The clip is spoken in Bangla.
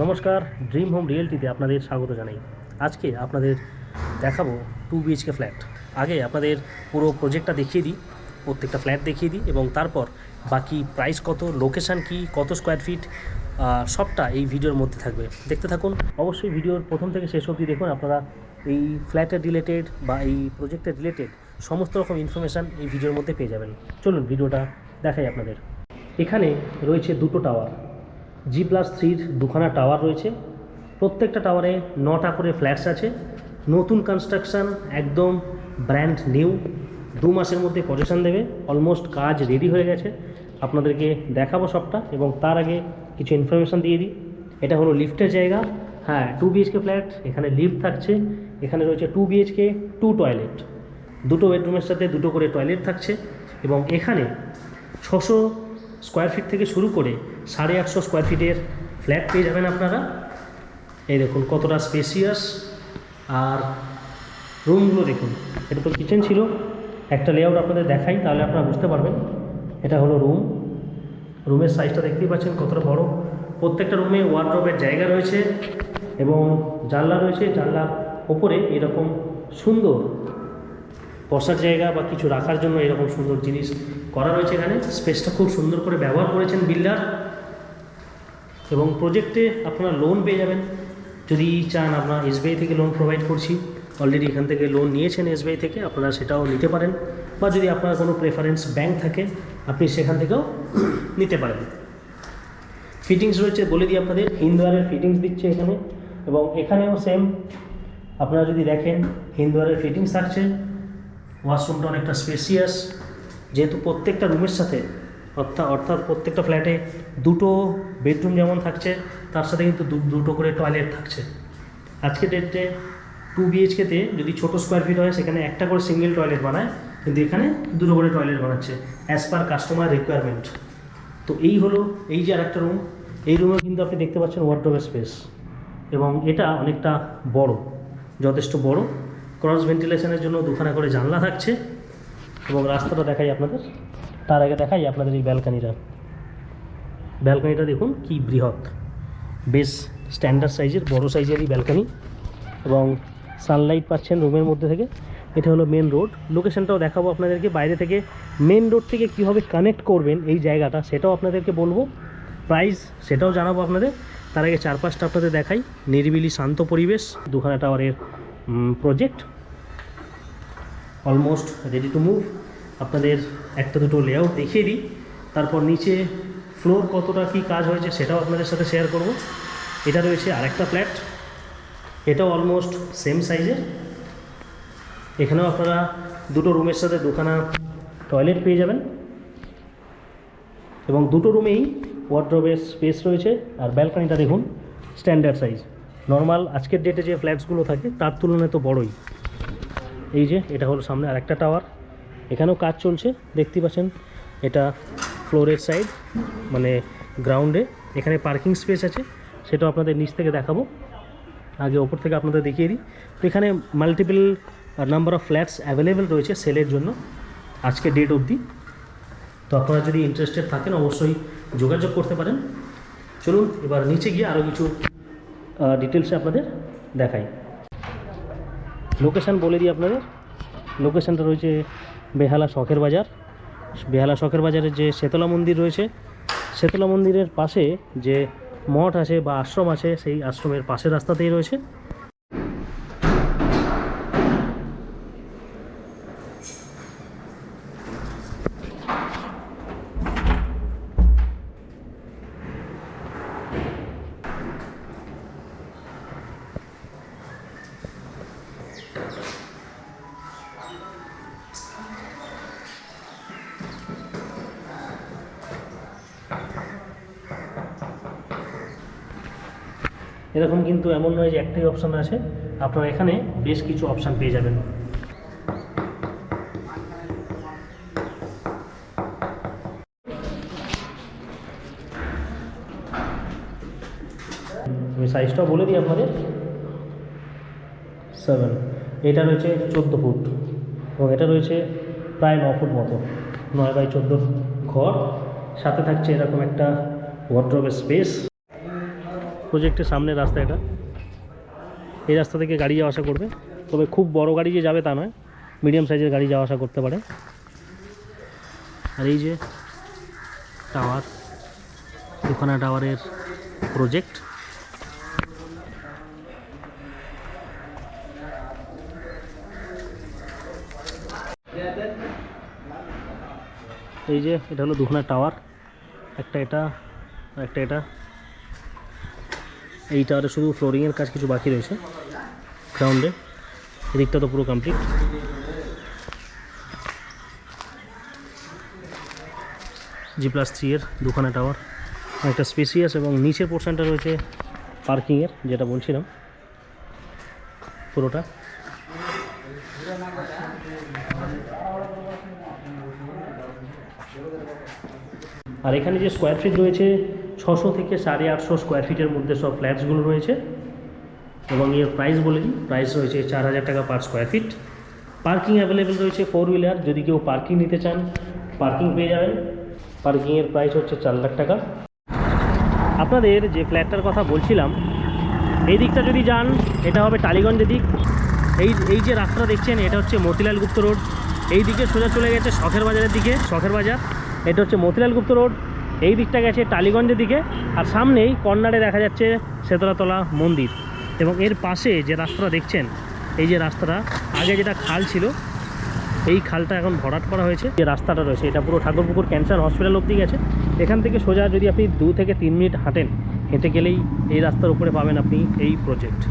নমস্কার, ড্রিম হোম রিয়েলটিতে আপনাদের স্বাগত জানাই। আজকে আপনাদের দেখাবো 2 BHK ফ্ল্যাট। আগে আপনাদের পুরো প্রজেক্টটা দেখিয়ে দিই, প্রত্যেকটা ফ্ল্যাট দেখিয়ে দিই এবং তারপর বাকি প্রাইস কত, লোকেশান কি, কত স্কোয়ার ফিট, সবটা এই ভিডিওর মধ্যে থাকবে। দেখতে থাকুন। অবশ্যই ভিডিওর প্রথম থেকে শেষ অবধি দেখুন। আপনারা এই ফ্ল্যাটের রিলেটেড বা এই প্রজেক্টের রিলেটেড সমস্ত রকম ইনফরমেশান এই ভিডিওর মধ্যে পেয়ে যাবেন। চলুন ভিডিওটা দেখাই আপনাদের। এখানে রয়েছে দুটো টাওয়ার, G+3 দুখানা টাওয়ার রয়েছে। প্রত্যেকটা টাওয়ারে 9টা করে ফ্ল্যাটস আছে। নতুন কনস্ট্রাকশান, একদম ব্র্যান্ড নিউ। 2 মাসের মধ্যে পজিশন দেবে। অলমোস্ট কাজ রেডি হয়ে গেছে, আপনাদেরকে দেখাবো সবটা। এবং তার আগে কিছু ইনফরমেশান দিয়ে দিই। এটা হলো লিফটের জায়গা। হ্যাঁ, 2 BHK ফ্ল্যাট, এখানে লিফট থাকছে। এখানে রয়েছে 2 BHK 2 টয়লেট, দুটো বেডরুমের সাথে দুটো করে টয়লেট থাকছে। এবং এখানে 600 স্কোয়ার ফিট থেকে শুরু করে 150 স্কোয়ার ফিটের ফ্ল্যাট পেয়ে যাবেন আপনারা। এই দেখুন কতটা স্পেসিয়াস, আর রুমগুলো দেখুন। এটা তো কিচেন ছিল, একটা লেআউট আপনাদের দেখাই তাহলে আপনারা বুঝতে পারবেন। এটা হলো রুম। রুমের সাইজটা দেখতেই পাচ্ছেন কতটা বড়। প্রত্যেকটা রুমে ওয়ার্ডরোবের জায়গা রয়েছে এবং জানলা রয়েছে। জানলার ওপরে এরকম সুন্দর বসার জায়গা বা কিছু রাখার জন্য এরকম সুন্দর জিনিস করা রয়েছে। এখানে স্পেসটা খুব সুন্দর করে ব্যবহার করেছেন বিল্ডার। এবং প্রজেক্টে আপনারা লোন পেয়ে যাবেন যদি চান। আপনারা SBI থেকে লোন প্রোভাইড করছি, অলরেডি এখান থেকে লোন নিয়েছেন SBI থেকে, আপনারা সেটাও নিতে পারেন। বা যদি আপনার কোনো প্রেফারেন্স ব্যাংক থাকে আপনি সেখান থেকেও নিতে পারেন। ফিটিংস রয়েছে বলে দিই আপনাদের, হিন্দুয়ারের ফিটিংস দিচ্ছে এখানে। এবং এখানেও সেম, আপনারা যদি দেখেন হিন্দুয়ারের ফিটিংস থাকছে। ওয়াশরুমটা অনেকটা স্পেসিয়াস, যেহেতু প্রত্যেকটা রুমের সাথে অর্থাৎ প্রত্যেকটা ফ্ল্যাটে দুটো বেডরুম যেমন থাকছে, তার সাথে কিন্তু দুটো করে টয়লেট থাকছে। আজকে ডেটে 2 BHK-তে যদি ছোটো স্কোয়ার ফিট হয় সেখানে একটা করে সিঙ্গেল টয়লেট বানায়, কিন্তু এখানে দুটো করে টয়লেট বানাচ্ছে অ্যাজ পার কাস্টমার রিকোয়ারমেন্ট। তো এই হলো, এই যে আরেকটা রুম। এই রুমেও কিন্তু আপনি দেখতে পাচ্ছেন ওয়ার্ডরোবের স্পেস, এবং এটা অনেকটা বড়, যথেষ্ট বড়। ক্রস ভেন্টিলেশনের জন্য দুখানা করে জানলা থাকছে। এবং রাস্তাটা দেখাই আপনাদের, তার আগে দেখাই আপনাদের এই ব্যালকানিটা দেখুন কি বৃহৎ, বেশ স্ট্যান্ডার্ড সাইজের, বড় সাইজেরই ব্যালকানি। এবং সানলাইট পাচ্ছেন রুমের মধ্যে থেকে। এটা হলো মেন রোড। লোকেশনটাও দেখাবো আপনাদেরকে বাইরে থেকে। মেন রোড থেকে কীভাবে কানেক্ট করবেন এই জায়গাটা সেটাও আপনাদেরকে বলবো। প্রাইস সেটাও জানাবো আপনাদের। তার আগে চারপাশটা আপনাদের দেখাই। নিরিবিলি শান্ত পরিবেশ, দুখানা টাওয়ারের project almost ready to move. আপনাদের একটা দুটো লেআউট দেখিয়ে দিই, তারপর নিচে ফ্লোর কতটা কী কাজ হয়েছে সেটাও আপনাদের সাথে শেয়ার করব। এটা রয়েছে আরেকটা ফ্ল্যাট, এটাও অলমোস্ট সেম সাইজের। এখানেও আপনারা দুটো রুমের সাথে দুখানা টয়লেট পেয়ে যাবেন। এবং দুটো রুমেই ওয়ার্ডরোবের স্পেস রয়েছে। আর ব্যালকানিটা দেখুন, স্ট্যান্ডার্ড সাইজ। নর্মাল আজকের ডেটে যে ফ্ল্যাটসগুলো থাকে তার তুলনায় তো বড়ই। এই যে এটা হলো সামনে আরেকটা টাওয়ার, এখানেও কাজ চলছে দেখতে পাচ্ছেন। এটা ফ্লোরের সাইড, মানে গ্রাউন্ডে। এখানে পার্কিং স্পেস আছে, সেটাও আপনাদের নিচ থেকে দেখাবো। আগে ওপর থেকে আপনাদের দেখিয়ে দিই। তো এখানে multiple number of flats available রয়েছে সেলের জন্য আজকে ডেট অবধি। তো আপনারা যদি ইন্টারেস্টেড থাকেন অবশ্যই যোগাযোগ করতে পারেন। চলুন এবার নিচে গিয়ে আরও কিছু ডিটেলসে আপনাদের দেখাই। লোকেশান বলে দিই আপনাদের। লোকেশানটা রয়েছে বেহালা শখের বাজার। বেহালা শখের বাজারের যে শেতলা মন্দির রয়েছে, শেতলা মন্দিরের পাশে যে মঠ আছে বা আশ্রম আছে, সেই আশ্রমের পাশের রাস্তাতেই রয়েছে। এরকম কিন্তু এমন নয় যে একটাই অপশান আছে, আপনারা এখানে বেশ কিছু অপশান পেয়ে যাবেন। আমি সাইজটাও বলে দিই আপনাদের। 7, এটা রয়েছে 14 ফুট এবং এটা রয়েছে প্রায় 9 ফুট মতো। 9x14 ঘর, সাথে থাকছে এরকম একটা ওয়ার্ডরোবের স্পেস। প্রজেক্টের সামনের রাস্তা এটা। এই রাস্তা থেকে গাড়ি যাওয়া আসা করবে, তবে খুব বড় গাড়ি যে যাবে তা নয়, মিডিয়াম সাইজের গাড়ি যাওয়া আসা করতে পারে। আর এই যে টাওয়ার, দুখানা টাওয়ারের প্রজেক্ট। এই যে এটা হলো দুখানা টাওয়ার, একটা এটা আর একটা এটা। এই টাওয়ারে শুধু ফ্লোরিংয়ের কাজ কিছু বাকি রয়েছে গ্রাউন্ডে, এদিকটা তো পুরো কমপ্লিট। G+3 এর দুখানা টাওয়ার, একটা স্পেসিয়াস, এবং নিচের পোর্শনটা রয়েছে পার্কিংয়ের, যেটা বলছিলাম পুরোটা। আর এখানে যে স্কোয়ার ফিট রয়েছে 600 থেকে 850 স্কোয়ার ফিটের মধ্যে সব ফ্ল্যাটসগুলো রয়েছে, এবং এর প্রাইস বলে দিই, প্রাইস রয়েছে 4000 টাকা per square feet. Parking available রয়েছে 4 হুইলার, যদি কেউ পার্কিং নিতে চান পার্কিং পেয়ে যাবেন। পার্কিংয়ের প্রাইস হচ্ছে 4 লাখ টাকা। আপনাদের যে ফ্ল্যাটটার কথা বলছিলাম, এই দিকটা যদি যান এটা হবে টালিগঞ্জের দিক। এই যে রাস্তা দেখছেন এটা হচ্ছে মতিলাল গুপ্ত রোড, এই দিকে সোজা চলে গেছে শখের বাজারের দিকে, শখের বাজার। এটা হচ্ছে মতিলাল গুপ্ত রোড, এই দিকটা গেছে টালিগঞ্জের দিকে। আর সামনেই কর্নারে দেখা যাচ্ছে শেতলাতলা মন্দির, এবং এর পাশে যে রাস্তাটা দেখছেন, এই যে রাস্তাটা আগে যেটা খাল ছিল, এই খালটা এখন ভরাট করা হয়েছে। যে রাস্তাটা রয়েছে এটা পুরো ঠাকুরপুকুর ক্যান্সার হসপিটাল অবধি গেছে। এখান থেকে সোজা যদি আপনি 2 থেকে 3 মিনিট হাঁটেন, হেঁটে গেলেই এই রাস্তার উপরে পাবেন আপনি এই প্রজেক্ট।